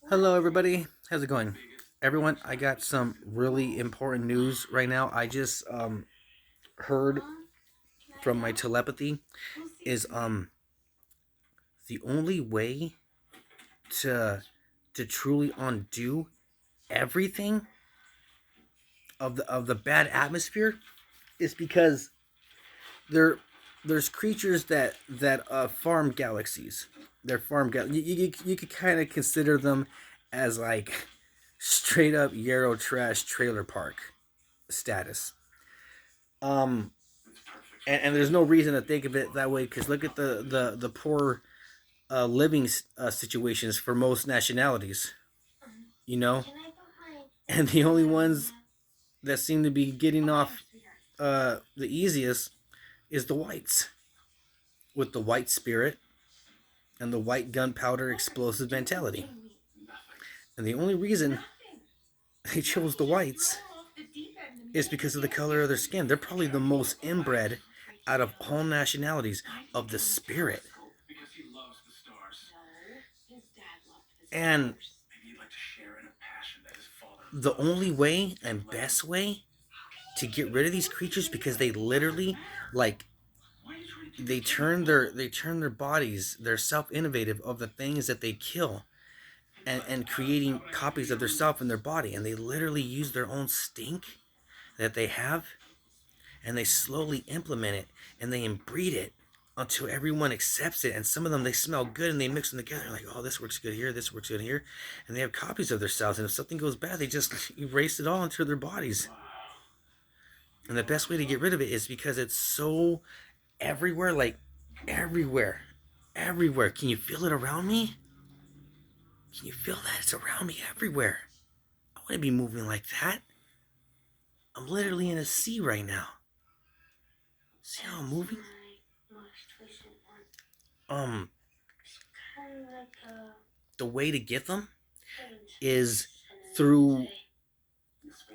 Hello, everybody. How's it going? Everyone, I got some really important news right now. I just heard from my telepathy is the only way to truly undo everything of the bad atmosphere is because there there's creatures that farm galaxies. They're you could kind of consider them as like straight up Yarrow trash trailer park status. Um, and there's no reason to think of it that way because look at the poor living situations for most nationalities, you know, and the only ones that seem to be getting off the easiest is the whites with the white spirit and the white gunpowder explosive mentality. And the only reason they chose the whites is because of the color of their skin. They're probably the most inbred out of all nationalities of the spirit. And the only way and best way to get rid of these creatures because they literally like they turn their bodies, they're self-innovative of the things that they kill and creating copies of their self in their body, and they literally use their own stink that they have and they slowly implement it and they inbreed it until everyone accepts it. And some of them, they smell good and they mix them together like, oh, this works good here, this works good here, and they have copies of themselves, and if something goes bad they just erase it all into their bodies. And the best way to get rid of it is because it's so everywhere, like everywhere, everywhere. Can you feel it around me? Can you feel that? It's around me everywhere. I want to be moving like that. I'm literally in a sea right now. See how I'm moving? Um, the way to get them is through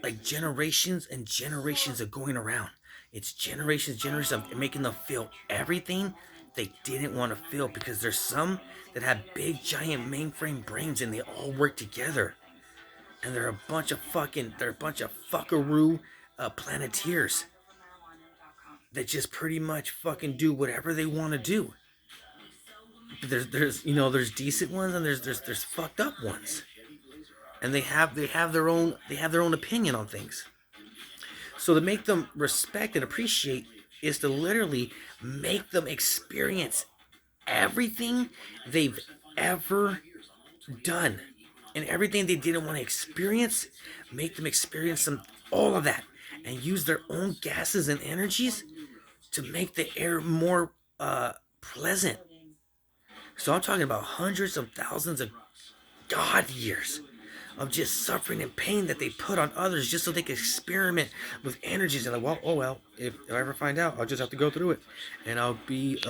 like generations and generations of going around. It's generations of making them feel everything they didn't want to feel because there's some that have big giant mainframe brains and they all work together. And they're a bunch of fuckaroo planeteers that just pretty much fucking do whatever they want to do. There's decent ones and there's fucked up ones, and they have their own opinion on things. So to make them respect and appreciate is to literally make them experience everything they've ever done and everything they didn't want to experience. Make them experience all of that and use their own gases and energies to make the air more pleasant. So I'm talking about hundreds of thousands of God years of just suffering and pain that they put on others just so they can experiment with energies. And like, well, oh well, if I ever find out, I'll just have to go through it, and I'll be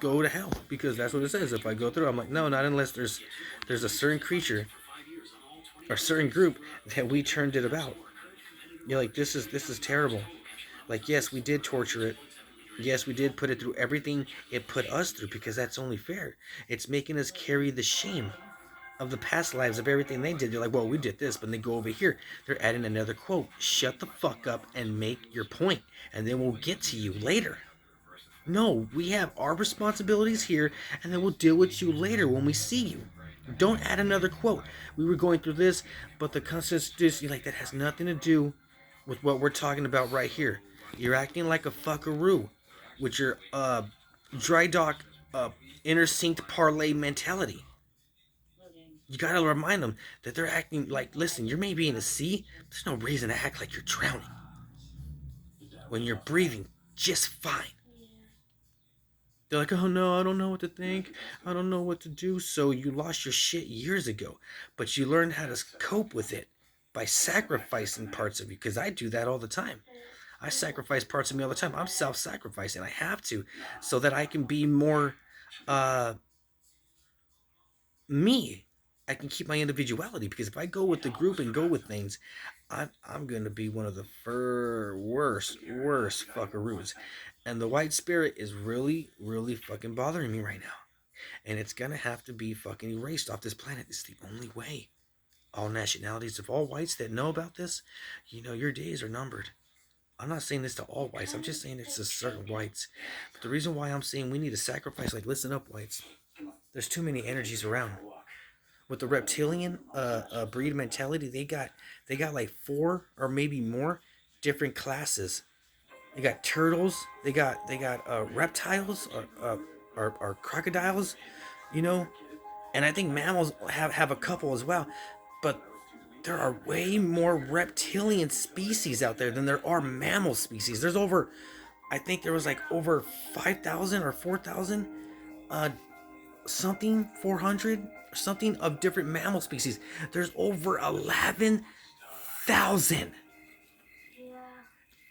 go to hell because that's what it says. If I go through, I'm like, no, not unless there's a certain creature or certain group that we turned it about. You're like, this is terrible. Like, yes, we did torture it. Yes, we did put it through everything it put us through because that's only fair. It's making us carry the shame of the past lives of everything they did. They're like, well, we did this, but they go over here. They're adding another quote. Shut the fuck up and make your point, and then we'll get to you later. No, we have our responsibilities here, and then we'll deal with you later when we see you. Don't add another quote. We were going through this, but the consistency, like, that has nothing to do with what we're talking about right here. You're acting like a fuckaroo with your dry dock uh, inner synced parlay mentality. You gotta remind them that they're acting like, listen, you're maybe in the sea. There's no reason to act like you're drowning when you're breathing just fine. They're like, oh no, I don't know what to think. I don't know what to do. So you lost your shit years ago, but you learned how to cope with it by sacrificing parts of you. Because I do that all the time. I sacrifice parts of me all the time. I'm self-sacrificing. I have to, so that I can be more uh, me. I can keep my individuality because if I go with the group and go with things, I'm gonna be one of the worst fuckaroos, and the white spirit is really fucking bothering me right now. And it's gonna have to be fucking erased off this planet. It's the only way. All nationalities of all whites that know about this, your days are numbered. I'm not saying this to all whites. I'm just saying it's to certain whites. But the reason why I'm saying we need to sacrifice, like, listen up, whites. There's too many energies around. With the reptilian breed mentality, they got like 4 or maybe more different classes. They got turtles. They got reptiles or crocodiles. You know, and I think mammals have a couple as well. But there are way more reptilian species out there than there are mammal species. There's over, I think there was like over 5,000 or 4,000, uh, something 400 or something of different mammal species. There's over 11,000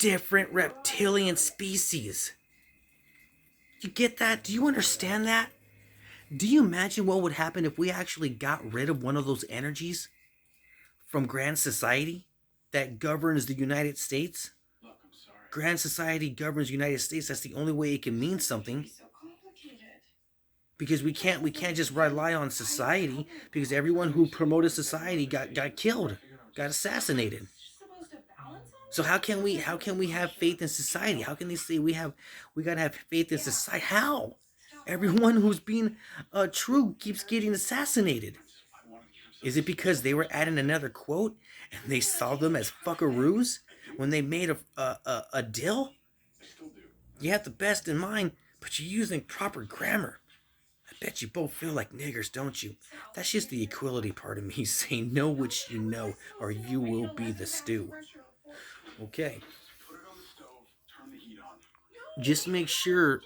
different reptilian species. You get that? Do you understand that? Do you imagine what would happen if we actually got rid of one of those energies from grand society that governs the United States? Grand society governs the United States. That's the only way it can mean something. Because we can't just rely on society, because everyone who promoted society got killed, got assassinated. So how can we have faith in society? How can they say we gotta have faith in society? How? Everyone who's being true keeps getting assassinated. Is it because they were adding another quote and they saw them as fuckaroos when they made a deal? You have the best in mind, but you're using proper grammar. I bet you both feel like niggers, don't you? That's just the equality part of me saying know what you know, or you will be the stew. Okay. Just make sure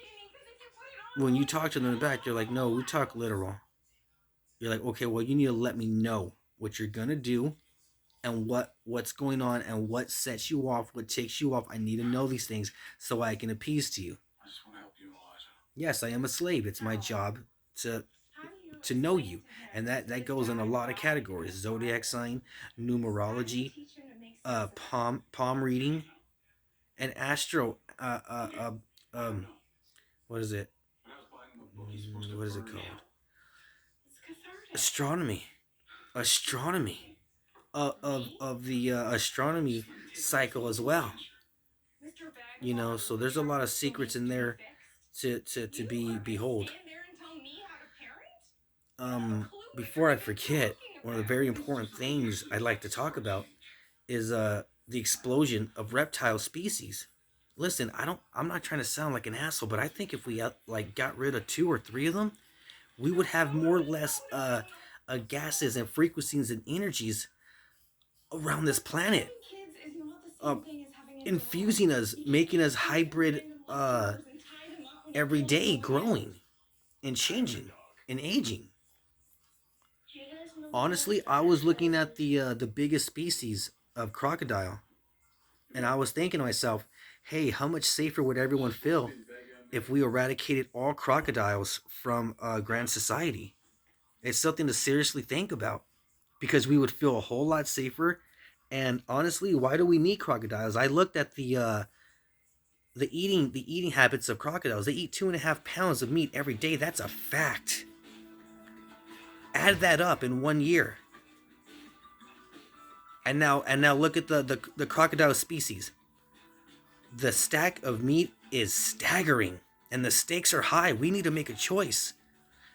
when you talk to them in the back, you're like, no, we talk literal. You're like, okay, well, you need to let me know what you're gonna do and what's going on and what sets you off, what takes you off. I need to know these things so I can appease to you. Yes, I am a slave. It's my job to know you, and that goes in a lot of categories: zodiac sign, numerology, palm reading, and astro. What is it? What is it called? Astronomy. Astronomy. Of the astronomy cycle as well. So there's a lot of secrets in there to be behold. Before I forget, one of the very important things I'd like to talk about is the explosion of reptile species. Listen, I'm not trying to sound like an asshole, but I think if we like got rid of 2 or 3 of them, we would have more or less gases and frequencies and energies around this planet, uh, infusing us, making us hybrid, every day, growing and changing and aging. Honestly, I was looking at the biggest species of crocodile, and I was thinking to myself, hey, how much safer would everyone feel if we eradicated all crocodiles from grand society? It's something to seriously think about, because we would feel a whole lot safer. And honestly, why do we need crocodiles? I looked at the eating habits of crocodiles. They eat 2.5 pounds of meat every day. That's a fact. Add that up in 1 year, and now look at the crocodile species. The stack of meat is staggering, and the stakes are high. We need to make a choice,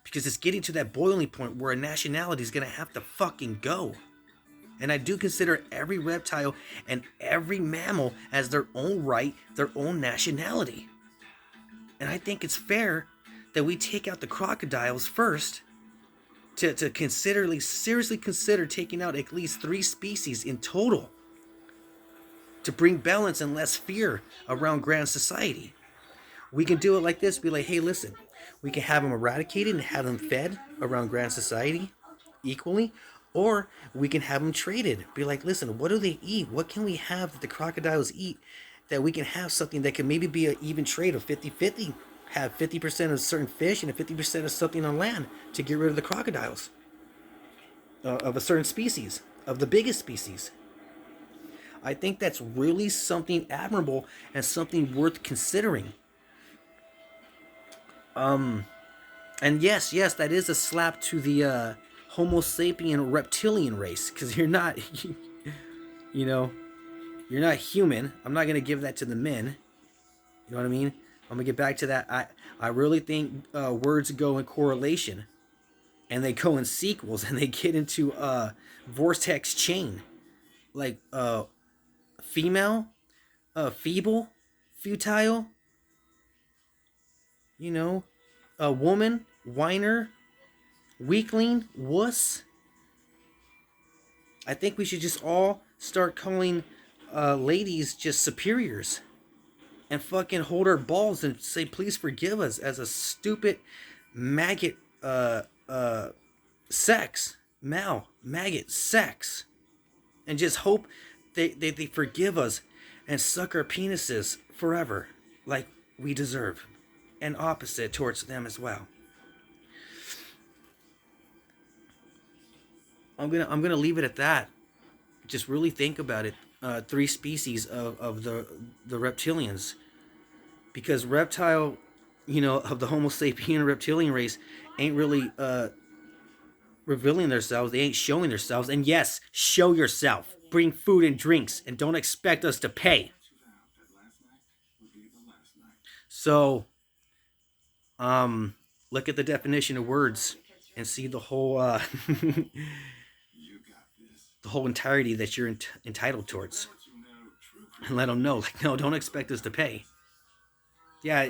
because it's getting to that boiling point where a nationality is gonna have to fucking go. And I do consider every reptile and every mammal as their own right, their own nationality. And I think it's fair that we take out the crocodiles first, to seriously consider taking out at least 3 species in total, to bring balance and less fear around grand society. We can do it like this: be like, hey, listen, we can have them eradicated and have them fed around grand society equally, or we can have them traded. Be like, listen, what do they eat? What can we have that the crocodiles eat, that we can have something that can maybe be an even trade of 50-50? Have 50% of certain fish and 50% of something on land, to get rid of the crocodiles, of a certain species, of the biggest species. I think that's really something admirable and something worth considering. And yes, that is a slap to the Homo sapien reptilian race, because you're not, you know, you're not human. I'm not gonna give that to the men. You know what I mean? I'm gonna get back to that. I really think words go in correlation, and they go in sequels, and they get into vortex chain, like female, feeble, futile. You know, a woman, whiner, weakling, wuss. I think we should just all start calling ladies just superiors and fucking hold our balls and say, please forgive us as a stupid maggot sex. Maggot sex. And just hope they forgive us and suck our penises forever like we deserve. And opposite towards them as well. I'm gonna leave it at that. Just really think about it. Three species of the reptilians, because reptile, of the Homo sapien reptilian race, ain't really revealing themselves. They ain't showing themselves. And yes, show yourself. Bring food and drinks, and don't expect us to pay. So, look at the definition of words and see the whole the whole entirety that you're entitled towards, and let them know, like, no, don't expect us to pay. Yeah,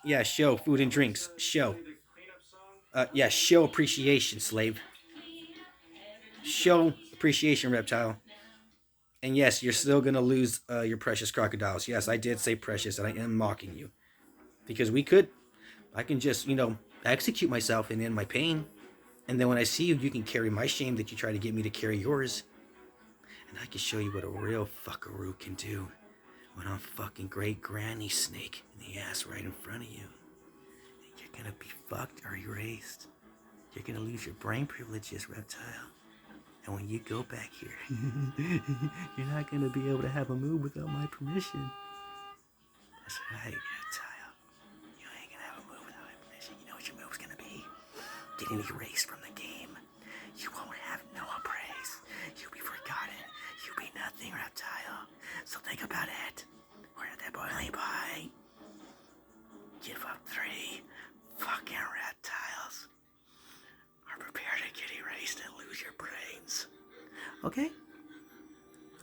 yeah, show food and drinks. Show. Yeah, show appreciation, slave. Show appreciation, reptile. And yes, you're still gonna lose your precious crocodiles. Yes, I did say precious, and I am mocking you, because I can just, execute myself and end my pain, and then when I see you, you can carry my shame that you try to get me to carry yours, and I can show you what a real fuckaroo can do when I'm fucking great granny snake in the ass right in front of you. You're gonna be fucked or erased. You're gonna lose your brain privileges, reptile. And when you go back here, you're not gonna be able to have a move without my permission. That's right, reptile. You ain't gonna have a move without my permission. You know what your move's gonna be? Getting erased from the game. You won't have no praise. You'll be forgotten. You'll be nothing, reptile. So think about it. We're at that boiling point. Give up 3 fucking reptiles. Are prepared to get erased and lose your brains. Okay?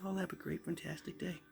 I'll have a great, fantastic day.